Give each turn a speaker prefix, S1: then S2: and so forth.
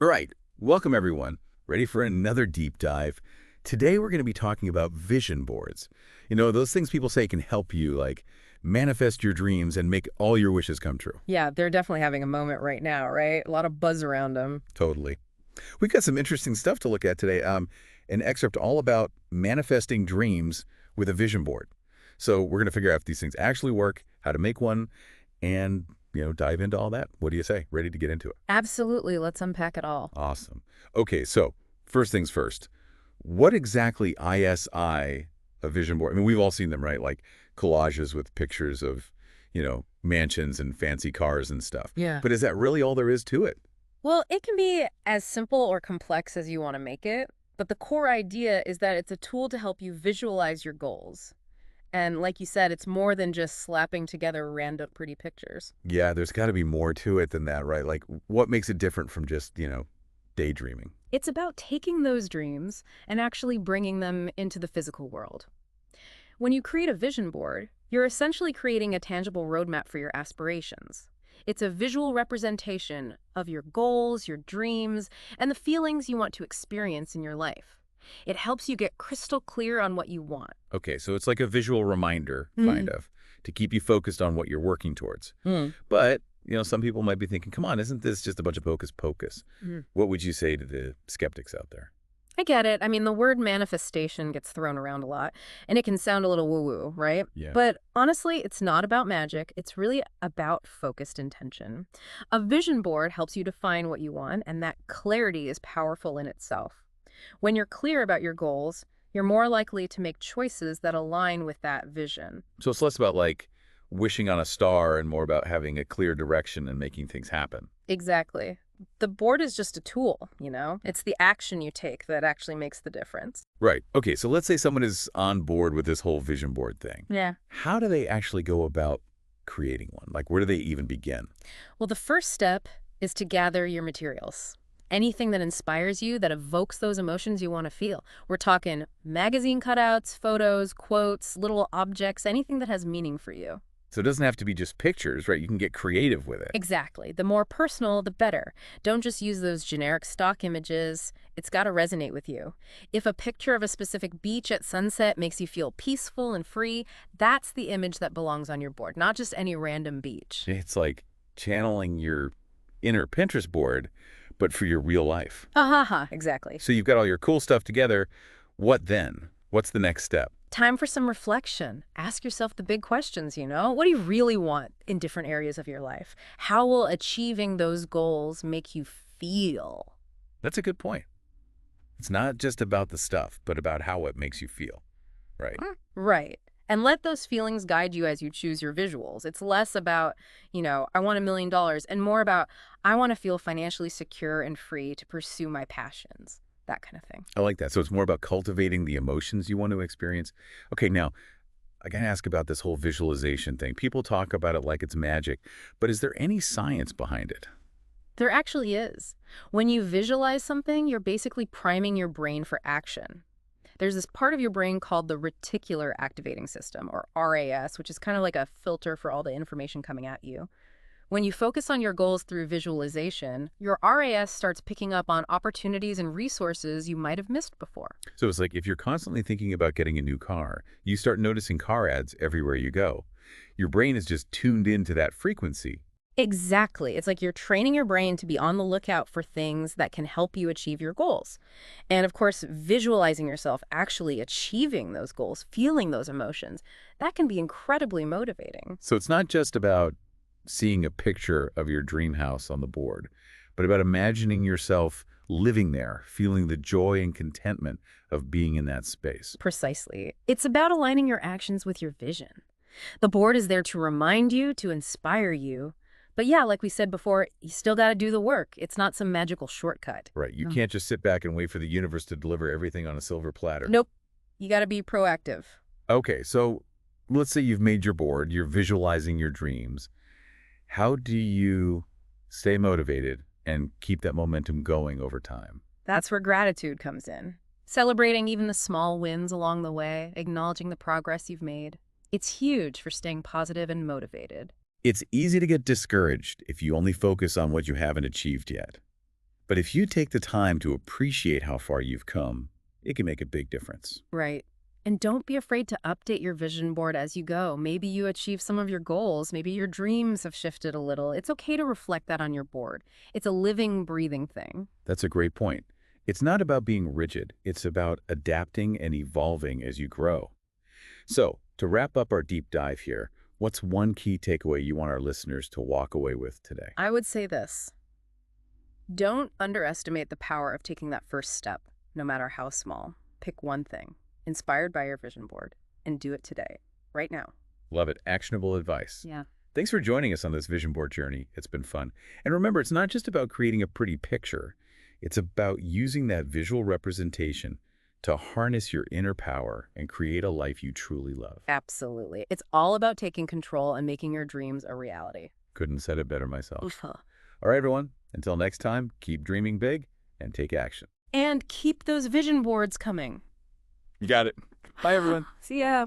S1: All right, welcome everyone. Ready for another deep dive? Today we're going to be talking about vision boards. You know, those things people say can help you, like manifest your dreams and make all your wishes come true.
S2: Yeah, they're definitely having a moment right now, right? A lot of buzz around them.
S1: Totally. We've got some interesting stuff to look at today. An excerpt all about manifesting dreams with a vision board. So we're going to figure out if these things actually work, how to make one, and, dive into all that. What do you say? Ready to get into it?
S2: Absolutely. Let's unpack it all.
S1: Awesome. Okay, so first things first. What exactly ISI a vision board? I mean, we've all seen them, right? Like collages with pictures of, mansions and fancy cars and stuff.
S2: Yeah.
S1: But is that really all there is to it?
S2: Well, it can be as simple or complex as you want to make it, but the core idea is that it's a tool to help you visualize your goals. And like you said, it's more than just slapping together random pretty pictures.
S1: Yeah, there's got to be more to it than that, right? Like what makes it different from just, daydreaming?
S2: It's about taking those dreams and actually bringing them into the physical world. When you create a vision board, you're essentially creating a tangible roadmap for your aspirations. It's a visual representation of your goals, your dreams, and the feelings you want to experience in your life. It helps you get crystal clear on what you want.
S1: Okay, so it's like a visual reminder, kind
S2: Mm.
S1: of, to keep you focused on what you're working towards.
S2: Mm.
S1: But, some people might be thinking, come on, isn't this just a bunch of hocus pocus?
S2: Mm.
S1: What would you say to the skeptics out there?
S2: I get it. I mean, the word manifestation gets thrown around a lot, and it can sound a little woo-woo, right?
S1: Yeah.
S2: But honestly, it's not about magic. It's really about focused intention. A vision board helps you define what you want, and that clarity is powerful in itself. When you're clear about your goals, you're more likely to make choices that align with that vision.
S1: So it's less about like wishing on a star and more about having a clear direction and making things happen.
S2: Exactly. The board is just a tool, It's the action you take that actually makes the difference.
S1: Right. Okay, so let's say someone is on board with this whole vision board thing.
S2: Yeah.
S1: How do they actually go about creating one? Like, where do they even begin?
S2: Well, the first step is to gather your materials. Anything that inspires you, that evokes those emotions you want to feel. We're talking magazine cutouts, photos, quotes, little objects, anything that has meaning for you.
S1: So it doesn't have to be just pictures, right? You can get creative with it.
S2: Exactly. The more personal, the better. Don't just use those generic stock images. It's got to resonate with you. If a picture of a specific beach at sunset makes you feel peaceful and free, that's the image that belongs on your board, not just any random beach.
S1: It's like channeling your inner Pinterest board, but for your real life.
S2: Ha ha ha, exactly.
S1: So you've got all your cool stuff together. What then? What's the next step?
S2: Time for some reflection. Ask yourself the big questions, What do you really want in different areas of your life? How will achieving those goals make you feel?
S1: That's a good point. It's not just about the stuff, but about how it makes you feel, right?
S2: Right. And let those feelings guide you as you choose your visuals. It's less about, I want $1 million, and more about, I want to feel financially secure and free to pursue my passions. That kind of thing.
S1: I like that. So it's more about cultivating the emotions you want to experience. Okay, now, I got to ask about this whole visualization thing. People talk about it like it's magic, but is there any science behind it?
S2: There actually is. When you visualize something, you're basically priming your brain for action. There's this part of your brain called the reticular activating system, or RAS, which is kind of like a filter for all the information coming at you. When you focus on your goals through visualization, your RAS starts picking up on opportunities and resources you might have missed before.
S1: So it's like if you're constantly thinking about getting a new car, you start noticing car ads everywhere you go. Your brain is just tuned into that frequency.
S2: Exactly. It's like you're training your brain to be on the lookout for things that can help you achieve your goals. And of course, visualizing yourself actually achieving those goals, feeling those emotions, that can be incredibly motivating.
S1: So it's not just about seeing a picture of your dream house on the board, but about imagining yourself living there, feeling the joy and contentment of being in that space.
S2: Precisely. It's about aligning your actions with your vision. The board is there to remind you, to inspire you. But yeah, like we said before, you still got to do the work. It's not some magical shortcut.
S1: Right. You
S2: No.
S1: can't just sit back and wait for the universe to deliver everything on a silver platter.
S2: Nope. You got to be proactive.
S1: Okay, so let's say you've made your board, you're visualizing your dreams. How do you stay motivated and keep that momentum going over time?
S2: That's where gratitude comes in. Celebrating even the small wins along the way, acknowledging the progress you've made. It's huge for staying positive and motivated.
S1: It's easy to get discouraged if you only focus on what you haven't achieved yet. But if you take the time to appreciate how far you've come, it can make a big difference.
S2: Right. And don't be afraid to update your vision board as you go. Maybe you achieve some of your goals. Maybe your dreams have shifted a little. It's okay to reflect that on your board. It's a living, breathing thing.
S1: That's a great point. It's not about being rigid. It's about adapting and evolving as you grow. So, to wrap up our deep dive here, what's one key takeaway you want our listeners to walk away with today?
S2: I would say this. Don't underestimate the power of taking that first step, no matter how small. Pick one thing, inspired by your vision board, and do it today, right now.
S1: Love it. Actionable advice.
S2: Yeah.
S1: Thanks for joining us on this vision board journey. It's been fun. And remember, it's not just about creating a pretty picture. It's about using that visual representation to harness your inner power and create a life you truly love.
S2: Absolutely. It's all about taking control and making your dreams a reality.
S1: Couldn't have said it better myself.
S2: Oofa.
S1: All right, everyone. Until next time, keep dreaming big and take action.
S2: And keep those vision boards coming.
S1: You got it. Bye, everyone.
S2: See ya.